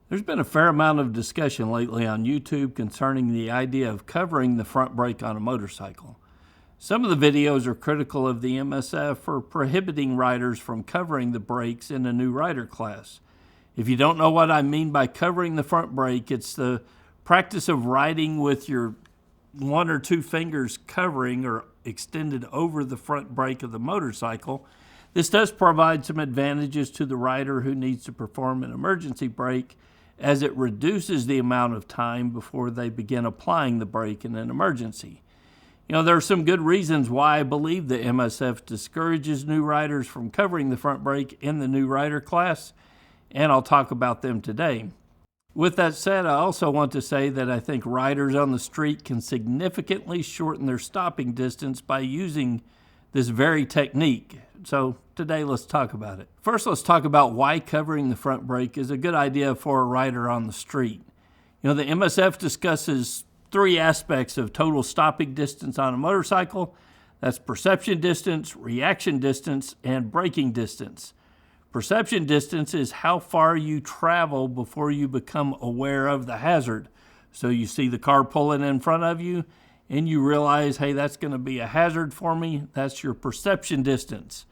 There's been a fair amount of discussion lately on YouTube concerning the idea of covering the front brake on a motorcycle. Some of the videos are critical of the MSF for prohibiting riders from covering the brakes in a new rider class. If you don't know what I mean by covering the front brake, it's the practice of riding with your one or two fingers covering or extended over the front brake of the motorcycle. This does provide some advantages to the rider who needs to perform an emergency brake, as it reduces the amount of time before they begin applying the brake in an emergency. There are some good reasons why I believe the MSF discourages new riders from covering the front brake in the new rider class, and I'll talk about them today. With that said, I also want to say that I think riders on the street can significantly shorten their stopping distance by using this very technique. So today let's talk about it. First, let's talk about why covering the front brake is a good idea for a rider on the street. The MSF discusses three aspects of total stopping distance on a motorcycle. That's perception distance, reaction distance, and braking distance. Perception distance is how far you travel before you become aware of the hazard. So you see the car pulling in front of you and you realize, hey, that's going to be a hazard for me. That's your perception distance.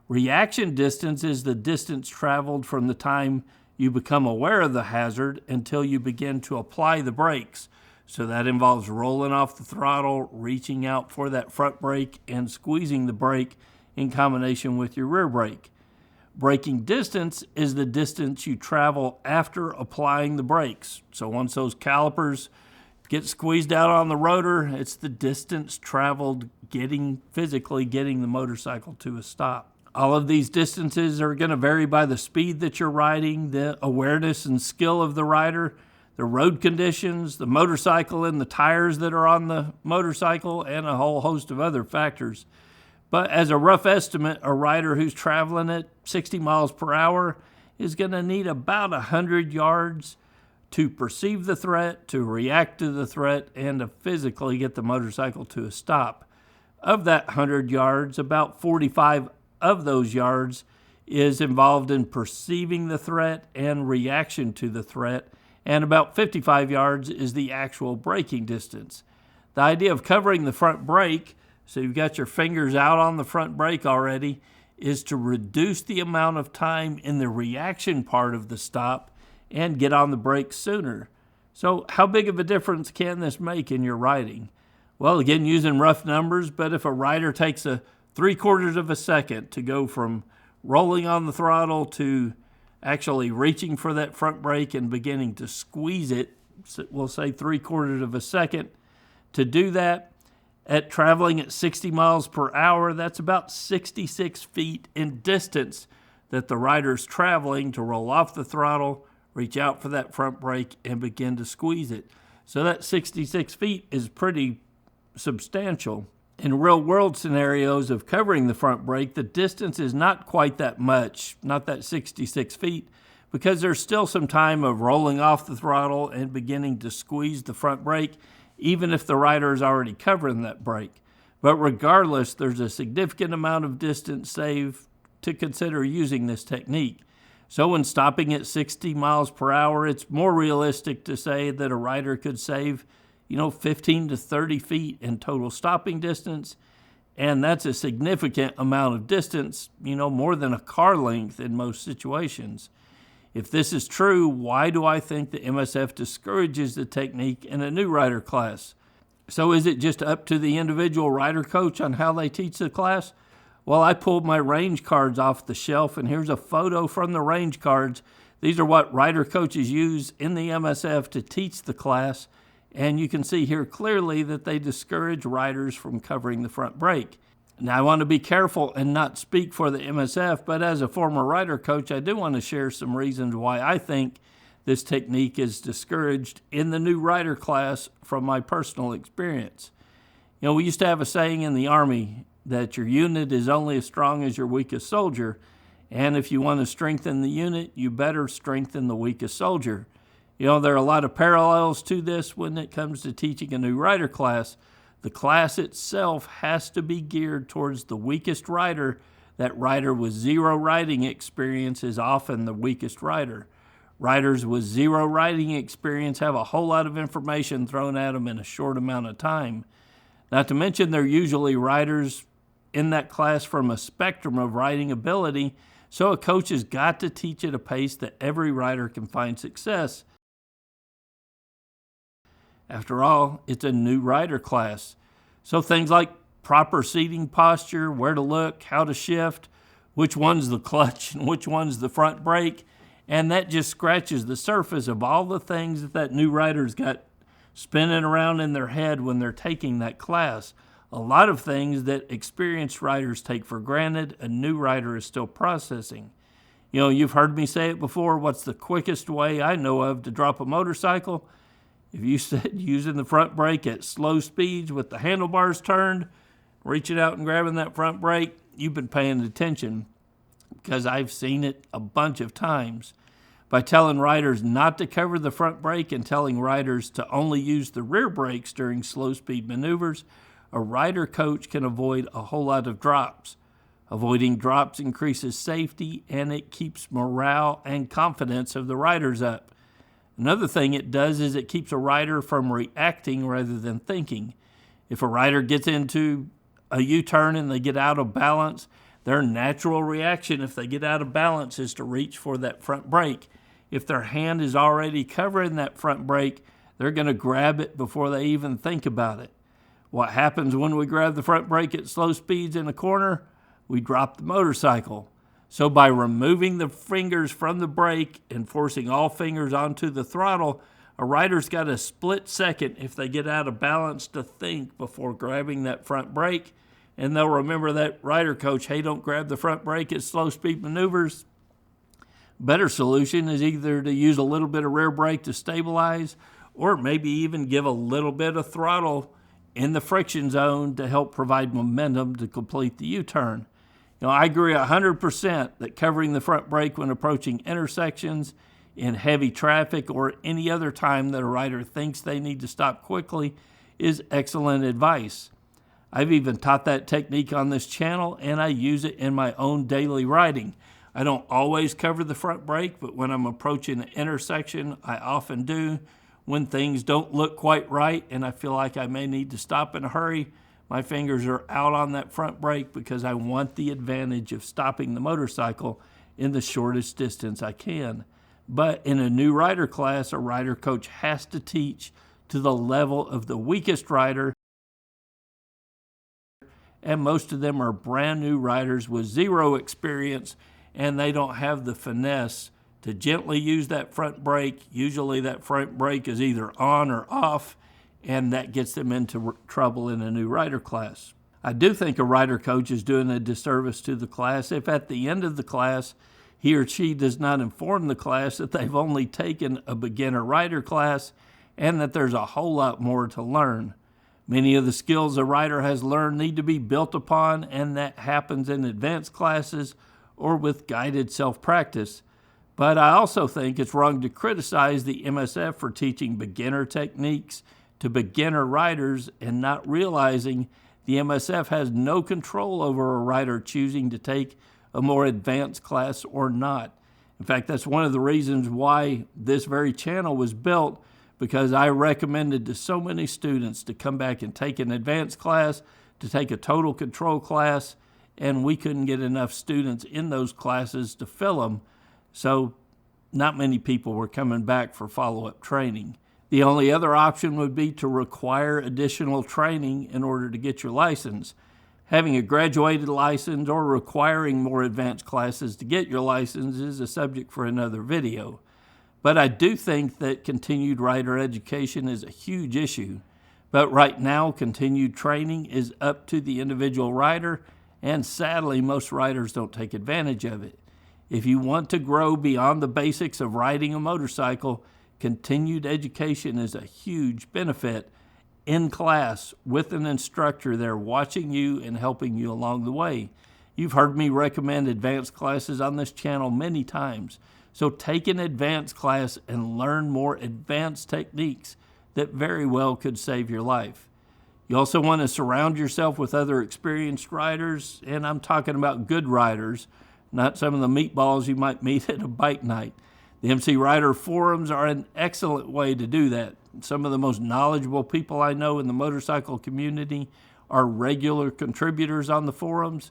Reaction distance is the distance traveled from the time you become aware of the hazard until you begin to apply the brakes. So that involves rolling off the throttle, reaching out for that front brake, and squeezing the brake in combination with your rear brake. Braking distance is the distance you travel after applying the brakes. So once those calipers get squeezed out on the rotor, it's the distance traveled physically getting the motorcycle to a stop. All of these distances are going to vary by the speed that you're riding, the awareness and skill of the rider, the road conditions, the motorcycle and the tires that are on the motorcycle, and a whole host of other factors. But as a rough estimate, a rider who's traveling at 60 miles per hour is going to need about 100 yards to perceive the threat, to react to the threat, and to physically get the motorcycle to a stop. Of that 100 yards, about 45 of those yards is involved in perceiving the threat and reaction to the threat, and about 55 yards is the actual braking distance. The idea of covering the front brake, so you've got your fingers out on the front brake already, is to reduce the amount of time in the reaction part of the stop and get on the brake sooner. So how big of a difference can this make in your riding? Well, again, using rough numbers, but if a rider takes a 3/4 of a second to go from rolling on the throttle to actually reaching for that front brake and beginning to squeeze it, we'll say 3/4 of a second, to do that at traveling at 60 miles per hour, that's about 66 feet in distance that the rider's traveling to roll off the throttle, reach out for that front brake, and begin to squeeze it. So that 66 feet is pretty substantial. In real-world scenarios of covering the front brake, the distance is not quite that much, not that 66 feet, because there's still some time of rolling off the throttle and beginning to squeeze the front brake, even if the rider is already covering that brake. But regardless, there's a significant amount of distance saved to consider using this technique. So when stopping at 60 miles per hour, it's more realistic to say that a rider could save 15 to 30 feet in total stopping distance. And that's a significant amount of distance, more than a car length in most situations. If this is true, why do I think the MSF discourages the technique in a new rider class? So is it just up to the individual rider coach on how they teach the class? Well, I pulled my range cards off the shelf, and here's a photo from the range cards. These are what rider coaches use in the MSF to teach the class. And you can see here clearly that they discourage riders from covering the front brake. Now, I want to be careful and not speak for the MSF, but as a former rider coach, I do want to share some reasons why I think this technique is discouraged in the new rider class from my personal experience. We used to have a saying in the Army that your unit is only as strong as your weakest soldier, and if you want to strengthen the unit, you better strengthen the weakest soldier. There are a lot of parallels to this when it comes to teaching a new rider class. The class itself has to be geared towards the weakest rider. That rider with zero riding experience is often the weakest rider. Riders with zero riding experience have a whole lot of information thrown at them in a short amount of time. Not to mention they're usually riders in that class from a spectrum of riding ability, so a coach has got to teach at a pace that every rider can find success. After all, it's a new rider class, so things like proper seating posture, where to look, how to shift, which one's the clutch and which one's the front brake, and that just scratches the surface of all the things that new rider's got spinning around in their head when they're taking that class. A lot of things that experienced riders take for granted, a new rider is still processing. You know, you've heard me say it before, what's the quickest way I know of to drop a motorcycle? If you said using the front brake at slow speeds with the handlebars turned, reaching out and grabbing that front brake, you've been paying attention, because I've seen it a bunch of times. By telling riders not to cover the front brake and telling riders to only use the rear brakes during slow speed maneuvers, a rider coach can avoid a whole lot of drops. Avoiding drops increases safety, and it keeps morale and confidence of the riders up. Another thing it does is it keeps a rider from reacting rather than thinking. If a rider gets into a U-turn and they get out of balance, their natural reaction if they get out of balance is to reach for that front brake. If their hand is already covering that front brake, they're going to grab it before they even think about it. What happens when we grab the front brake at slow speeds in a corner? We drop the motorcycle. So by removing the fingers from the brake and forcing all fingers onto the throttle, a rider's got a split second if they get out of balance to think before grabbing that front brake, and they'll remember that rider coach, hey, don't grab the front brake at slow speed maneuvers. Better solution is either to use a little bit of rear brake to stabilize, or maybe even give a little bit of throttle in the friction zone to help provide momentum to complete the U-turn. You know, I agree 100% that covering the front brake when approaching intersections, in heavy traffic, or any other time that a rider thinks they need to stop quickly is excellent advice. I've even taught that technique on this channel, and I use it in my own daily riding. I don't always cover the front brake, but when I'm approaching an intersection, I often do. When things don't look quite right and I feel like I may need to stop in a hurry, my fingers are out on that front brake because I want the advantage of stopping the motorcycle in the shortest distance I can. But in a new rider class, a rider coach has to teach to the level of the weakest rider, and most of them are brand new riders with zero experience, and they don't have the finesse to gently use that front brake. Usually that front brake is either on or off, and that gets them into trouble in a new rider class. I do think a rider coach is doing a disservice to the class if at the end of the class he or she does not inform the class that they've only taken a beginner rider class and that there's a whole lot more to learn. Many of the skills a rider has learned need to be built upon, and that happens in advanced classes or with guided self-practice. But I also think it's wrong to criticize the MSF for teaching beginner techniques to beginner riders and not realizing the MSF has no control over a rider choosing to take a more advanced class or not. In fact, that's one of the reasons why this very channel was built, because I recommended to so many students to come back and take an advanced class, to take a total control class, and we couldn't get enough students in those classes to fill them. So not many people were coming back for follow-up training. The only other option would be to require additional training in order to get your license. Having a graduated license or requiring more advanced classes to get your license is a subject for another video. But I do think that continued rider education is a huge issue. But right now, continued training is up to the individual rider, and sadly, most riders don't take advantage of it. If you want to grow beyond the basics of riding a motorcycle, continued education is a huge benefit in class with an instructor there watching you and helping you along the way. You've heard me recommend advanced classes on this channel many times. So take an advanced class and learn more advanced techniques that very well could save your life. You also want to surround yourself with other experienced riders, and I'm talking about good riders, not some of the meatballs you might meet at a bike night. The MCrider forums are an excellent way to do that. Some of the most knowledgeable people I know in the motorcycle community are regular contributors on the forums.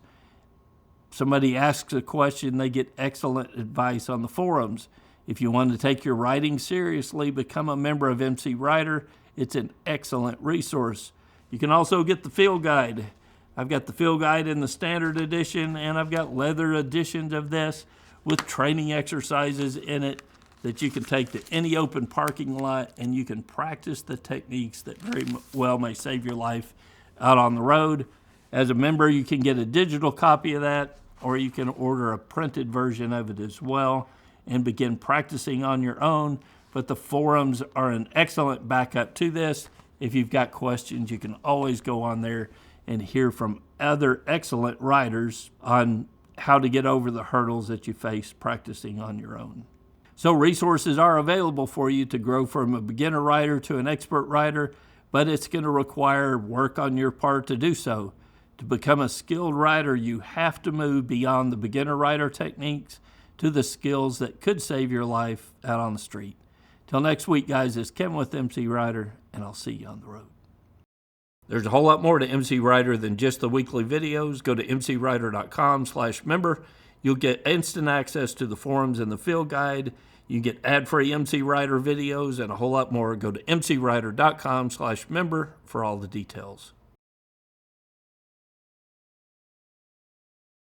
Somebody asks a question, they get excellent advice on the forums. If you want to take your riding seriously, become a member of MCrider. It's an excellent resource. You can also get the field guide. I've got the field guide in the standard edition, and I've got leather editions of this with training exercises in it that you can take to any open parking lot, and you can practice the techniques that very well may save your life out on the road. As a member, you can get a digital copy of that, or you can order a printed version of it as well and begin practicing on your own. But the forums are an excellent backup to this. If you've got questions, you can always go on there and hear from other excellent riders on how to get over the hurdles that you face practicing on your own. So resources are available for you to grow from a beginner rider to an expert rider, but it's going to require work on your part to do so. To become a skilled rider, you have to move beyond the beginner rider techniques to the skills that could save your life out on the street. Till next week, guys, it's Kevin with MCrider, and I'll see you on the road. There's a whole lot more to MCrider than just the weekly videos. Go to mcrider.com/member. You'll get instant access to the forums and the field guide. You get ad-free MCrider videos and a whole lot more. Go to mcrider.com/member for all the details.